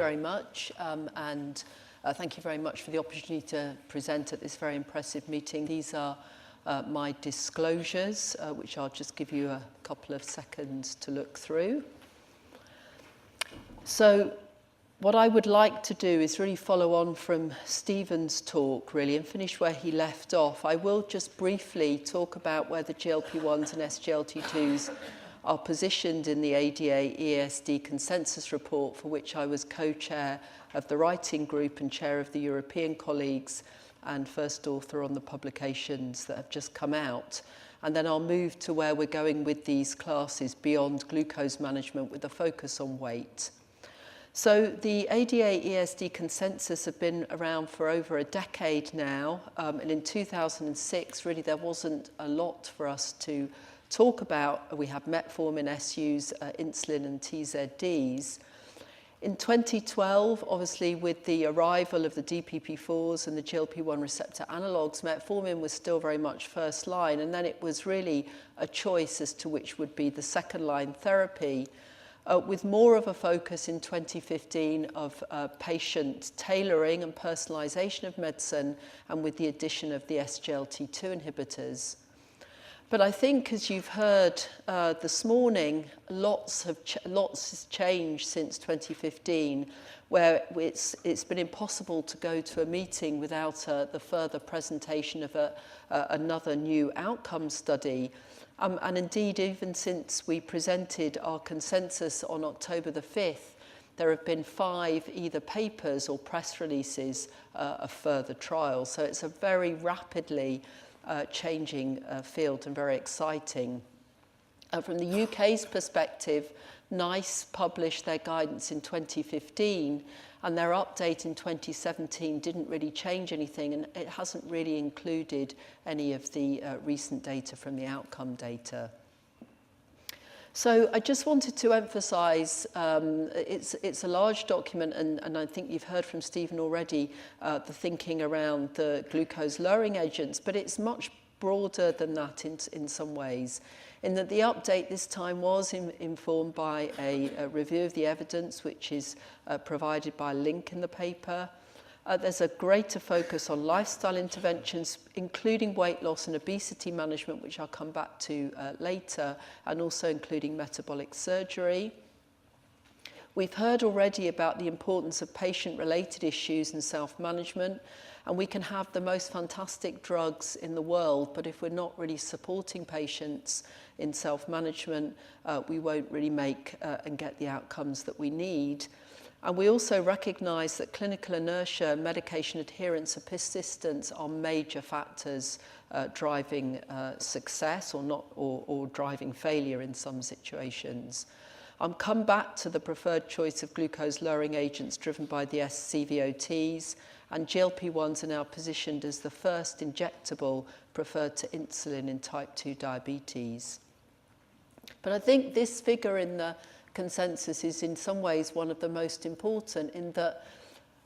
very much, and thank you very much for the opportunity to present at this very impressive meeting. These are my disclosures, which I'll just give you a couple of seconds to look through. So what I would like to do is really follow on from Stephen's talk, really, and finish where he left off. I will just briefly talk about where the GLP-1s and SGLT2s are positioned in the ADA-EASD consensus report, for which I was co-chair of the writing group and chair of the European colleagues and first author on the publications that have just come out. And then I'll move to where we're going with these classes beyond glucose management with a focus on weight. So the ADA-EASD consensus have been around for over a decade now, and in 2006 really there wasn't a lot for us to talk about. We have metformin, SUs, insulin and TZDs. In 2012, obviously with the arrival of the DPP4s and the GLP-1 receptor analogues, metformin was still very much first line, and then it was really a choice as to which would be the second line therapy, with more of a focus in 2015 of patient tailoring and personalization of medicine, and with the addition of the SGLT2 inhibitors. But I think, as you've heard this morning, lots has changed since 2015, where it's been impossible to go to a meeting without the further presentation of another new outcome study. And indeed, even since we presented our consensus on October the 5th, there have been 5 either papers or press releases of further trials. So it's a very rapidly changing field and very exciting. From the UK's perspective, NICE published their guidance in 2015, and their update in 2017 didn't really change anything, and it hasn't really included any of the recent data from the outcome data. So I just wanted to emphasize, it's a large document, and I think you've heard from Stephen already the thinking around the glucose lowering agents, but it's much broader than that in some ways, in that the update this time was informed by a review of the evidence, which is provided by a link in the paper. There's a greater focus on lifestyle interventions, including weight loss and obesity management, which I'll come back to later, and also including metabolic surgery. We've heard already about the importance of patient-related issues and self-management, and we can have the most fantastic drugs in the world, but if we're not really supporting patients in self-management, we won't really make and get the outcomes that we need. And we also recognise that clinical inertia, medication adherence and persistence are major factors driving success or driving failure in some situations. I'll come back to the preferred choice of glucose-lowering agents driven by the SCVOTs, and GLP-1s are now positioned as the first injectable preferred to insulin in type 2 diabetes. But I think this figure in the consensus is in some ways one of the most important, in that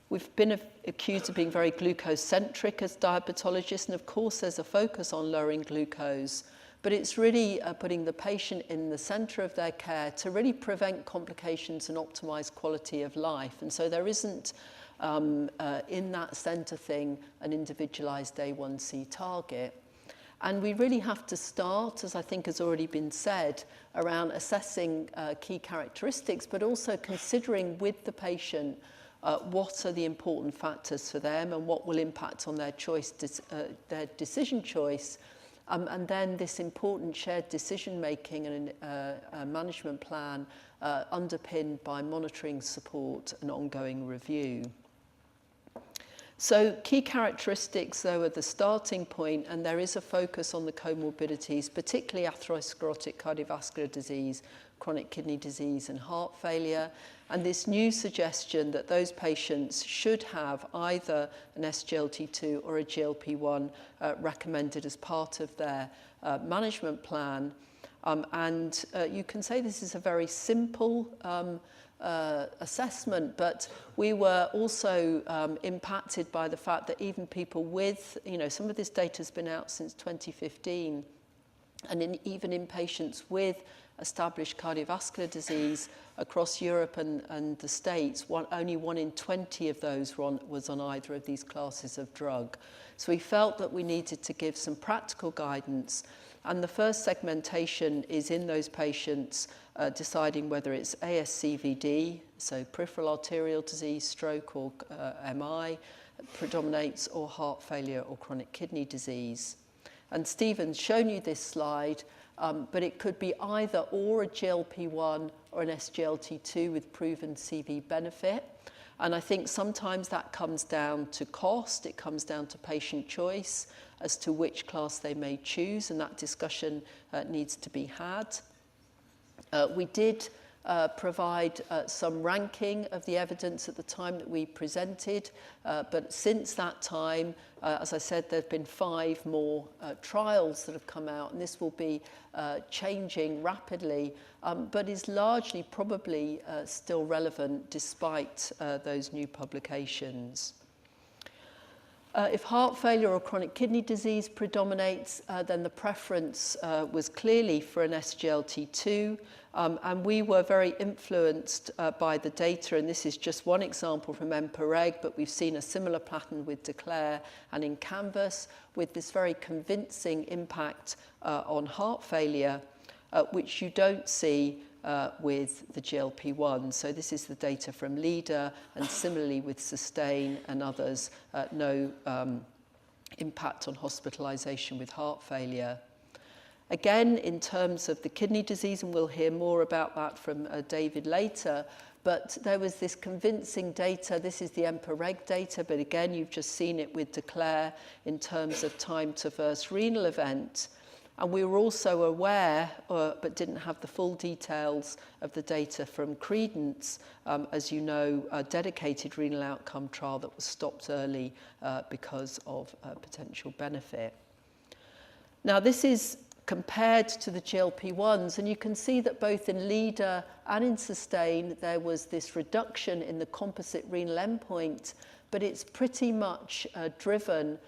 we've been accused of being very glucose-centric as diabetologists, and of course there's a focus on lowering glucose, but it's really putting the patient in the centre of their care to really prevent complications and optimise quality of life. And so there isn't, in that centre thing, an individualised A1C target. And we really have to start, as I think has already been said, around assessing key characteristics, but also considering with the patient what are the important factors for them and what will impact on their choice, their decision choice, and then this important shared decision-making and a management plan underpinned by monitoring support and ongoing review. So key characteristics, though, are the starting point, and there is a focus on the comorbidities, particularly atherosclerotic cardiovascular disease, chronic kidney disease and heart failure, and this new suggestion that those patients should have either an SGLT2 or a GLP-1 recommended as part of their management plan. And you can say this is a very simple assessment, but we were also impacted by the fact that even people with, some of this data has been out since 2015, And even in patients with established cardiovascular disease across Europe and the States, only 1 in 20 of those was on either of these classes of drug. So we felt that we needed to give some practical guidance. And the first segmentation is in those patients deciding whether it's ASCVD, so peripheral arterial disease, stroke or MI, predominates, or heart failure or chronic kidney disease. And Stephen's shown you this slide, but it could be either or a GLP-1 or an SGLT2 with proven CV benefit. And I think sometimes that comes down to cost, it comes down to patient choice as to which class they may choose, and that discussion needs to be had. We did provide some ranking of the evidence at the time that we presented, but since that time, as I said, there have been 5 more trials that have come out, and this will be changing rapidly, but is largely probably still relevant despite those new publications. If heart failure or chronic kidney disease predominates, then the preference was clearly for an SGLT2, and we were very influenced by the data, and this is just one example from EMPA-REG, but we've seen a similar pattern with DECLARE and in CANVAS with this very convincing impact on heart failure, which you don't see with the GLP-1. So this is the data from LEADER, and similarly with SUSTAIN and others, no impact on hospitalization with heart failure. Again, in terms of the kidney disease, and we'll hear more about that from David later, but there was this convincing data. This is the EMPA-REG data, but again, you've just seen it with DECLARE in terms of time to first renal event. And we were also aware, but didn't have the full details of the data from Credence, as you know, a dedicated renal outcome trial that was stopped early because of potential benefit. Now, this is compared to the GLP-1s, and you can see that both in LEADER and in SUSTAIN, there was this reduction in the composite renal endpoint, but it's pretty much driven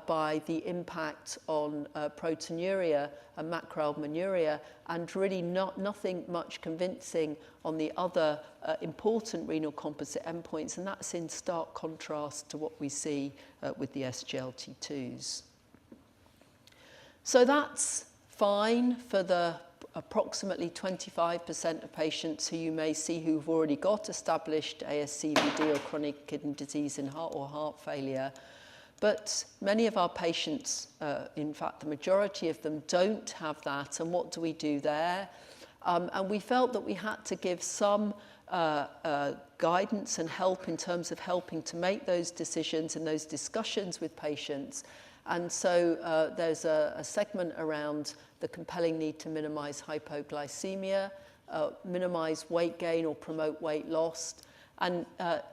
by the impact on proteinuria and macroalbuminuria, and really nothing much convincing on the other important renal composite endpoints, and that's in stark contrast to what we see with the SGLT2s. So that's fine for the approximately 25% of patients who you may see who've already got established ASCVD or chronic kidney disease in heart or heart failure. But many of our patients, in fact, the majority of them don't have that. And what do we do there? And we felt that we had to give some guidance and help in terms of helping to make those decisions and those discussions with patients. And so there's a segment around the compelling need to minimize hypoglycemia, minimize weight gain or promote weight loss. And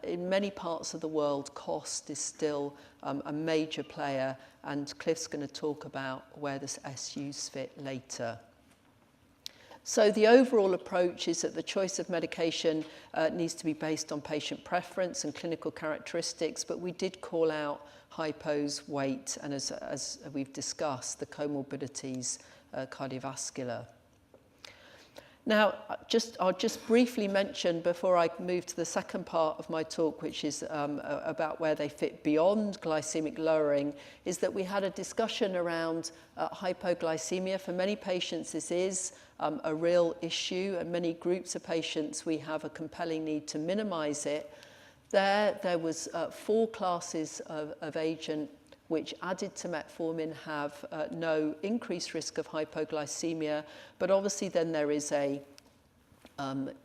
in many parts of the world, cost is still a major player, and Cliff's going to talk about where the SUs fit later. So the overall approach is that the choice of medication needs to be based on patient preference and clinical characteristics, but we did call out hypos, weight, and as we've discussed, the comorbidities cardiovascular. Now, I'll just briefly mention before I move to the second part of my talk, which is about where they fit beyond glycemic lowering, is that we had a discussion around hypoglycemia. For many patients, this is a real issue, and many groups of patients, we have a compelling need to minimize it. There was 4 classes of agent which added to metformin have no increased risk of hypoglycemia, but obviously then there is a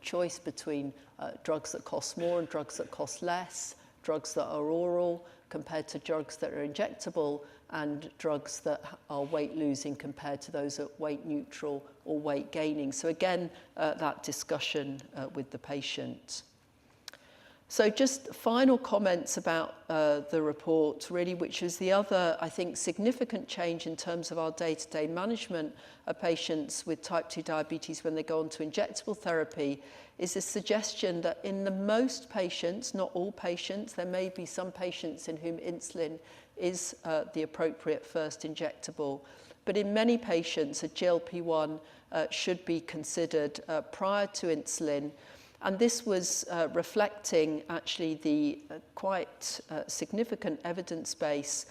choice between drugs that cost more and drugs that cost less, drugs that are oral compared to drugs that are injectable, and drugs that are weight losing compared to those at weight neutral or weight gaining. So again, that discussion with the patient. So just final comments about the report, really, which is the other, I think, significant change in terms of our day-to-day management of patients with type 2 diabetes when they go on to injectable therapy, is a suggestion that in the most patients, not all patients, there may be some patients in whom insulin is the appropriate first injectable. But in many patients, a GLP-1 should be considered prior to insulin. And this was reflecting actually the quite significant evidence base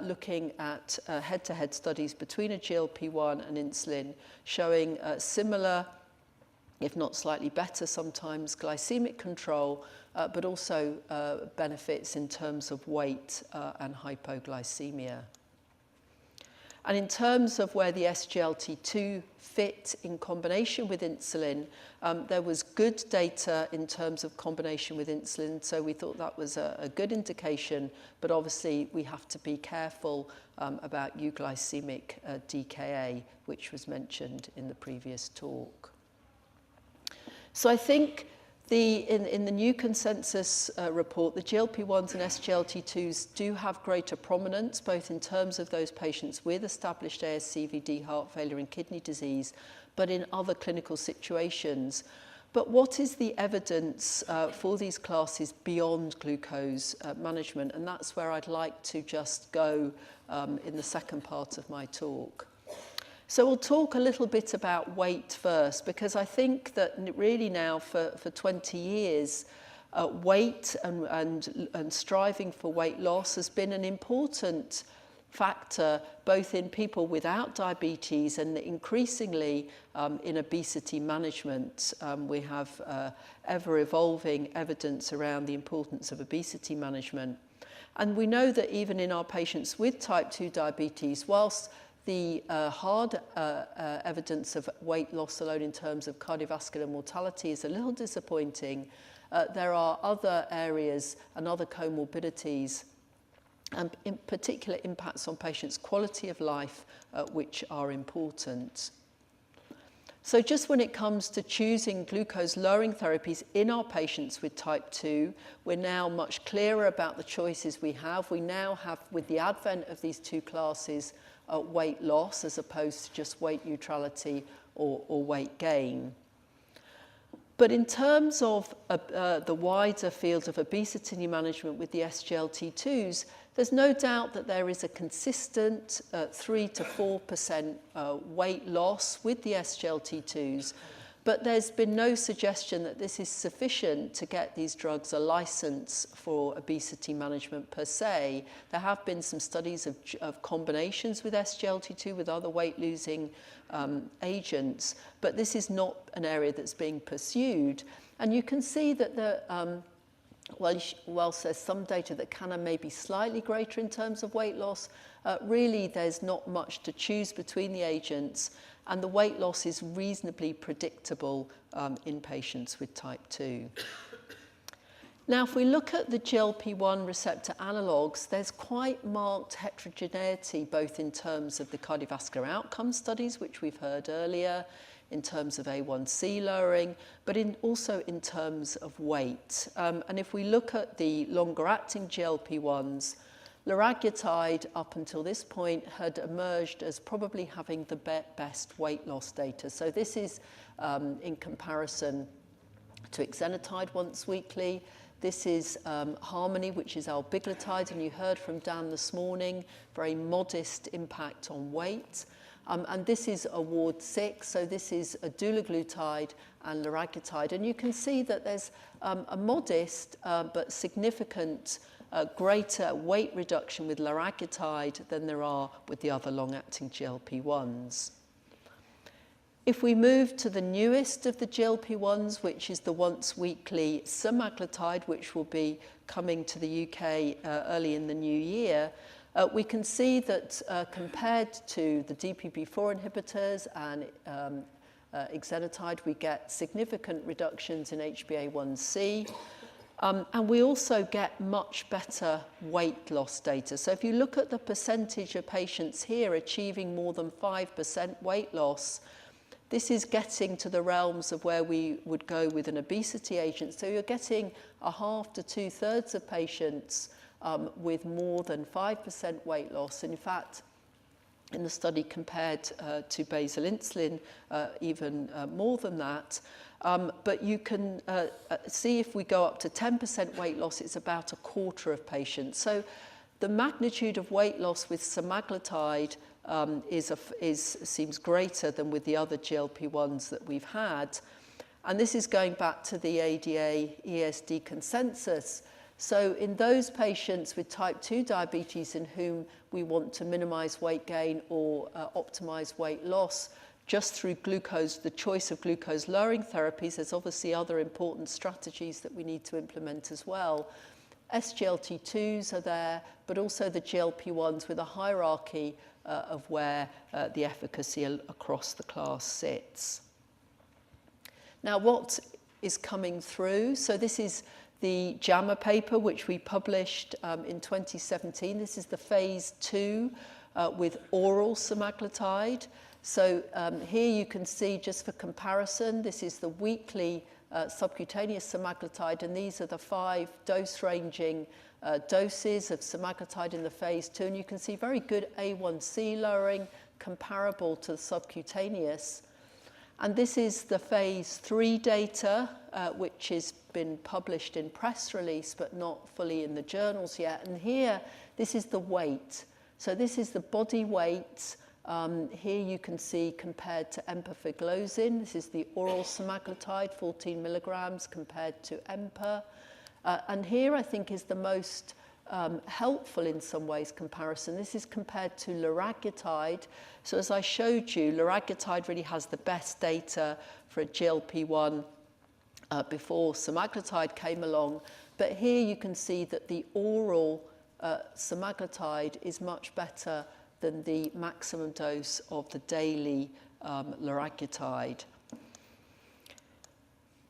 looking at head-to-head studies between a GLP-1 and insulin, showing similar, if not slightly better sometimes, glycemic control, but also benefits in terms of weight and hypoglycemia. And in terms of where the SGLT2 fit in combination with insulin, there was good data in terms of combination with insulin, so we thought that was a good indication, but obviously we have to be careful about euglycemic DKA, which was mentioned in the previous talk. So I think in the new consensus report, the GLP-1s and SGLT2s do have greater prominence, both in terms of those patients with established ASCVD, heart failure and kidney disease, but in other clinical situations. But what is the evidence for these classes beyond glucose management? And that's where I'd like to just go in the second part of my talk. So we'll talk a little bit about weight first, because I think that really now for 20 years, weight and striving for weight loss has been an important factor both in people without diabetes and increasingly in obesity management. We have ever-evolving evidence around the importance of obesity management. And we know that even in our patients with type 2 diabetes, whilst the hard evidence of weight loss alone in terms of cardiovascular mortality is a little disappointing, there are other areas and other comorbidities and in particular impacts on patients' quality of life which are important. So just when it comes to choosing glucose-lowering therapies in our patients with type 2, we're now much clearer about the choices we have. We now have, with the advent of these two classes, weight loss as opposed to just weight neutrality or weight gain. But in terms of the wider field of obesity management with the SGLT2s, there's no doubt that there is a consistent 3 to 4% weight loss with the SGLT2s, but there's been no suggestion that this is sufficient to get these drugs a license for obesity management per se. There have been some studies of combinations with SGLT2 with other weight-losing agents, but this is not an area that's being pursued. And you can see that whilst there's some data that Cana may be slightly greater in terms of weight loss, really there's not much to choose between the agents, and the weight loss is reasonably predictable in patients with type 2. Now, if we look at the GLP-1 receptor analogues, there's quite marked heterogeneity, both in terms of the cardiovascular outcome studies, which we've heard earlier, in terms of A1C lowering, but also in terms of weight. And if we look at the longer-acting GLP-1s, liraglutide, up until this point, had emerged as probably having the best weight loss data. So this is in comparison to exenatide once weekly. This is Harmony, which is albiglutide, and you heard from Dan this morning, very modest impact on weight. And this is Award 6, so this is dulaglutide and liraglutide. And you can see that there's a modest but significant greater weight reduction with liraglutide than there are with the other long-acting GLP-1s. If we move to the newest of the GLP-1s, which is the once-weekly semaglutide, which will be coming to the UK early in the new year, we can see that compared to the DPP-4 inhibitors and exenatide, we get significant reductions in HbA1c, and we also get much better weight loss data. So if you look at the percentage of patients here achieving more than 5% weight loss, this is getting to the realms of where we would go with an obesity agent. So you're getting a half to two-thirds of patients with more than 5% weight loss. In fact, in the study compared to basal insulin, even more than that. But you can see if we go up to 10% weight loss, it's about a quarter of patients. So The magnitude of weight loss with semaglutide seems greater than with the other GLP-1s that we've had. And this is going back to the ADA-ESD consensus. So in those patients with type 2 diabetes in whom we want to minimize weight gain or optimize weight loss, just through glucose, the choice of glucose-lowering therapies, there's obviously other important strategies that we need to implement as well. SGLT2s are there, but also the GLP-1s with a hierarchy of where the efficacy across the class sits. Now, what is coming through? So this is the JAMA paper, which we published in 2017. This is the phase 2 with oral semaglutide. So here you can see, just for comparison, this is the weekly subcutaneous semaglutide, and these are the 5 dose-ranging doses of semaglutide in the phase 2. And you can see very good A1C lowering, comparable to the subcutaneous. And this is the phase 3 data, which has been published in press release, but not fully in the journals yet. And here, this is the weight. So this is the body weight. Here you can see compared to empagliflozin. This is the oral semaglutide, 14 milligrams compared to EMPA. And here I think is the most helpful in some ways comparison. This is compared to liraglutide. So as I showed you, liraglutide really has the best data for a GLP-1 before semaglutide came along. But here you can see that the oral semaglutide is much better than the maximum dose of the daily liraglutide.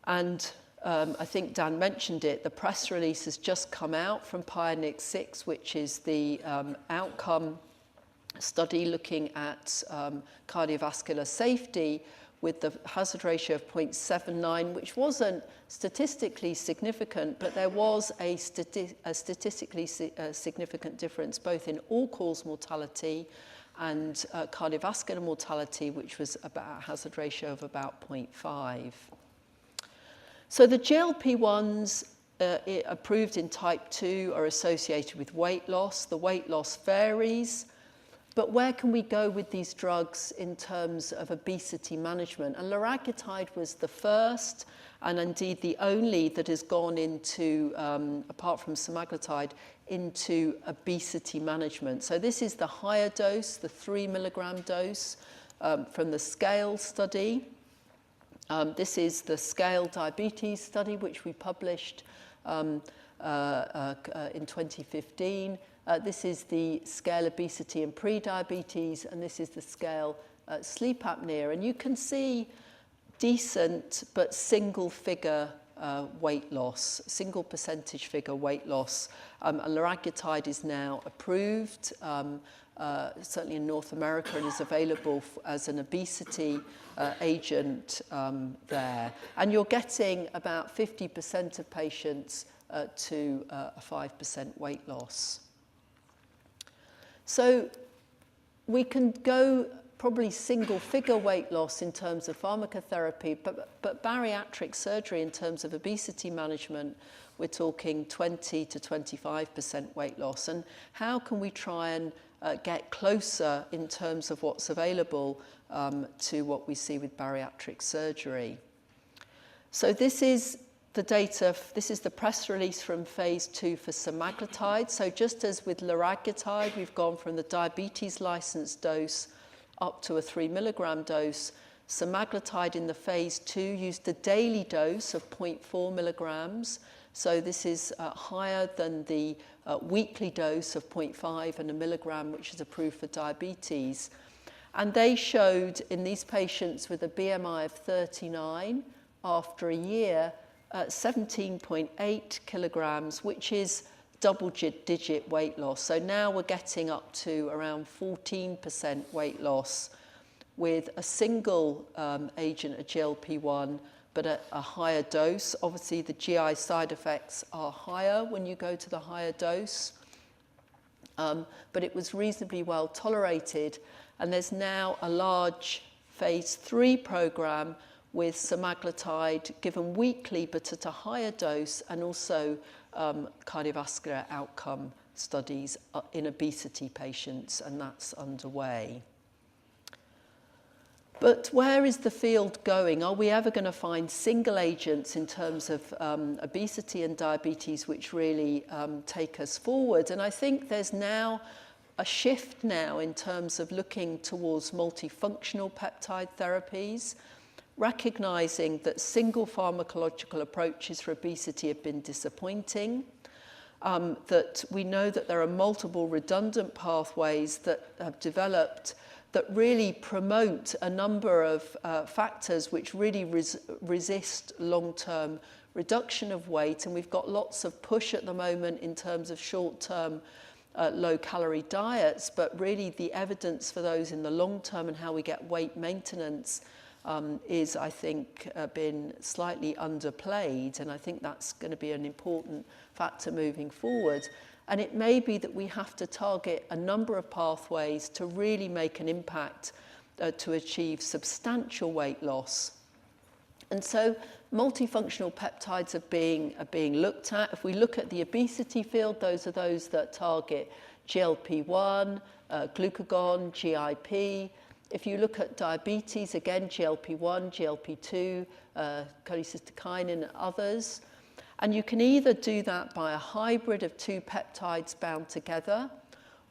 And I think Dan mentioned it, the press release has just come out from Pioneer 6, which is the outcome study looking at cardiovascular safety with the hazard ratio of 0.79, which wasn't statistically significant, but there was a statistically significant difference both in all-cause mortality and cardiovascular mortality, which was about a hazard ratio of about 0.5. So the GLP-1s approved in type 2 are associated with weight loss. The weight loss varies. But where can we go with these drugs in terms of obesity management? And liraglutide was the first, and indeed the only, that has gone into, apart from semaglutide, into obesity management. So this is the higher dose, the 3 milligram dose from the SCALE study. This is the SCALE diabetes study, which we published in 2015. This is the SCALE obesity and pre-diabetes, and this is the SCALE sleep apnea. And you can see decent but single-figure weight loss, single percentage figure weight loss. And liraglutide is now approved, certainly in North America, and is available as an obesity agent there. And you're getting about 50% of patients to a 5% weight loss. So we can go probably single-figure weight loss in terms of pharmacotherapy, but bariatric surgery in terms of obesity management, we're talking 20 to 25% weight loss. And how can we try and get closer in terms of what's available to what we see with bariatric surgery? So this is the data, this is the press release from phase 2 for semaglutide. So just as with liraglutide, we've gone from the diabetes licensed dose up to a 3 milligram dose. Semaglutide in the phase 2 used a daily dose of 0.4 milligrams. So this is higher than the weekly dose of 0.5 and a milligram, which is approved for diabetes. And they showed in these patients with a BMI of 39 after a year, 17.8 kilograms, which is double-digit weight loss. So now we're getting up to around 14% weight loss with a single agent, a GLP-1, but at a higher dose. Obviously, the GI side effects are higher when you go to the higher dose, but it was reasonably well tolerated. And there's now a large phase 3 program with semaglutide given weekly, but at a higher dose, and also cardiovascular outcome studies in obesity patients, and that's underway. But where is the field going? Are we ever going to find single agents in terms of obesity and diabetes which really take us forward? And I think there's now a shift now in terms of looking towards multifunctional peptide therapies, recognizing that single pharmacological approaches for obesity have been disappointing, that we know that there are multiple redundant pathways that have developed that really promote a number of factors which really resist long-term reduction of weight. And we've got lots of push at the moment in terms of short-term low-calorie diets, but really the evidence for those in the long term and how we get weight maintenance is, I think, been slightly underplayed. And I think that's going to be an important factor moving forward. And it may be that we have to target a number of pathways to really make an impact to achieve substantial weight loss. And so multifunctional peptides are being looked at. If we look at the obesity field, those are those that target GLP-1, glucagon, GIP. If you look at diabetes, again, GLP-1, GLP-2, cholecystokinin and others. And you can either do that by a hybrid of two peptides bound together,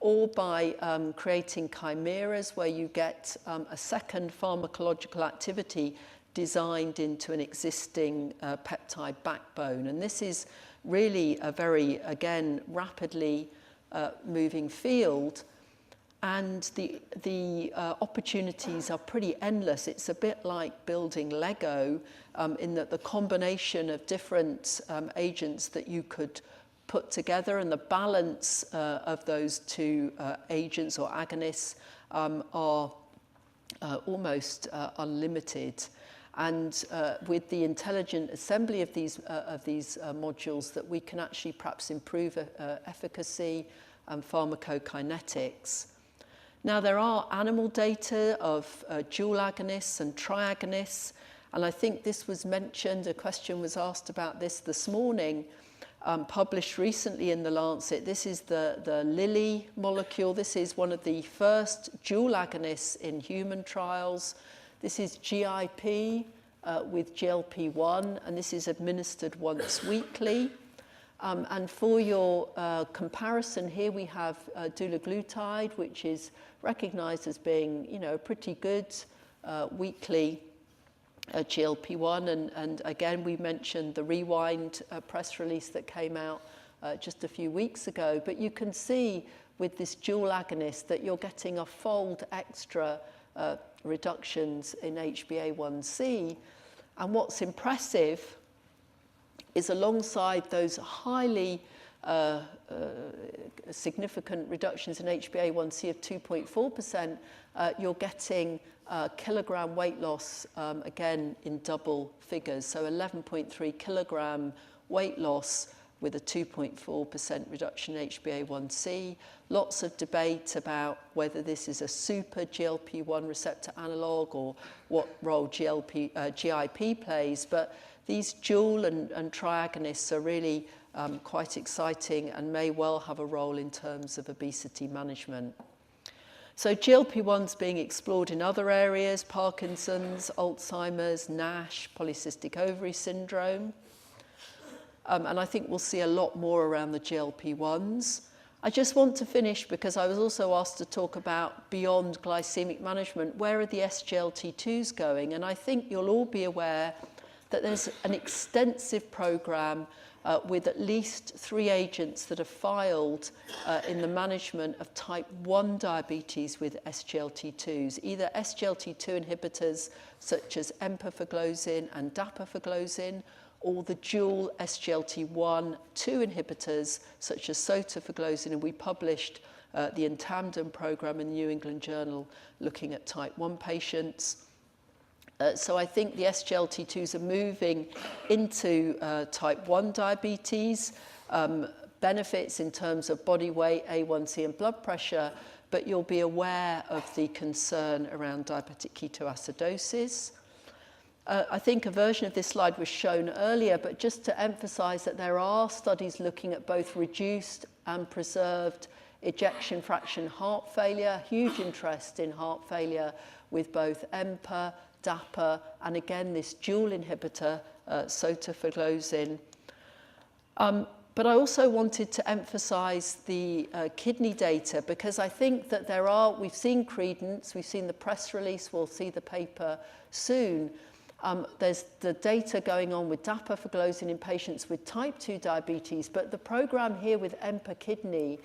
or by creating chimeras where you get a second pharmacological activity designed into an existing peptide backbone. And this is really a very, again, rapidly moving field. And the opportunities are pretty endless. It's a bit like building Lego in that the combination of different agents that you could put together and the balance of those two agents or agonists are almost unlimited. And with the intelligent assembly of these modules, that we can actually perhaps improve efficacy and pharmacokinetics. Now, there are animal data of dual agonists and triagonists, and I think this was mentioned, a question was asked about this morning, published recently in The Lancet. This is the Lilly molecule. This is one of the first dual agonists in human trials. This is GIP with GLP-1, and this is administered once weekly. And for your comparison here, we have dulaglutide, which is recognized as being, a pretty good weekly GLP-1. And again, we mentioned the Rewind press release that came out just a few weeks ago. But you can see with this dual agonist that you're getting a fold extra reductions in HbA1c. And what's impressive is alongside those highly significant reductions in HbA1c of 2.4%, you're getting kilogram weight loss, again, in double figures. So 11.3 kilogram weight loss with a 2.4% reduction in HbA1c. Lots of debate about whether this is a super GLP-1 receptor analog or what role GIP plays. But these dual and triagonists are really quite exciting and may well have a role in terms of obesity management. So GLP-1's being explored in other areas: Parkinson's, Alzheimer's, NASH, polycystic ovary syndrome. And I think we'll see a lot more around the GLP-1s. I just want to finish because I was also asked to talk about beyond glycemic management. Where are the SGLT2s going? And I think you'll all be aware that there's an extensive program with at least 3 agents that are filed in the management of type 1 diabetes with SGLT2s, either SGLT2 inhibitors such as empagliflozin and dapagliflozin, or the dual SGLT1/2 inhibitors such as sotagliflozin. And we published the In Tandem program in the New England Journal looking at type 1 patients. So I think the SGLT2s are moving into type 1 diabetes, benefits in terms of body weight, A1C and blood pressure, but you'll be aware of the concern around diabetic ketoacidosis. I think a version of this slide was shown earlier, but just to emphasize that there are studies looking at both reduced and preserved ejection fraction heart failure, huge interest in heart failure with both EMPA, DAPA, and again this dual inhibitor, sotagliflozin. But I also wanted to emphasize the kidney data, because I think that we've seen credence, we've seen the press release, we'll see the paper soon. There's the data going on with dapagliflozin in patients with type 2 diabetes, but the program here with EMPA Kidney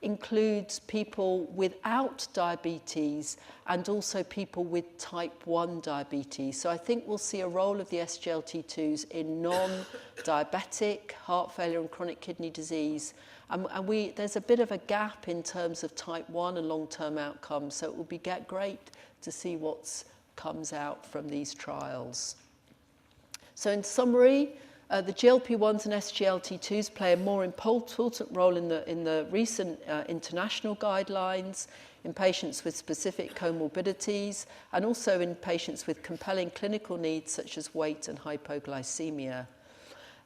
includes people without diabetes and also people with type 1 diabetes. So I think we'll see a role of the SGLT2s in non-diabetic heart failure and chronic kidney disease. And there's a bit of a gap in terms of type 1 and long-term outcomes, so it will be great to see what comes out from these trials. So in summary, the GLP-1s and SGLT2s play a more important role in the recent international guidelines in patients with specific comorbidities and also in patients with compelling clinical needs such as weight and hypoglycemia.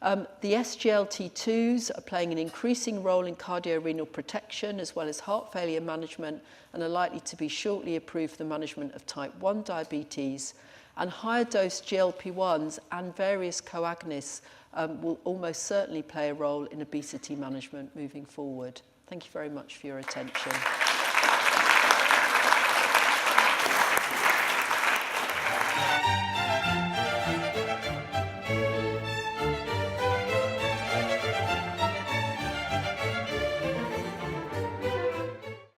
The SGLT2s are playing an increasing role in cardiorenal protection as well as heart failure management and are likely to be shortly approved for the management of type 1 diabetes. And higher dose GLP-1s and various coagonists will almost certainly play a role in obesity management moving forward. Thank you very much for your attention.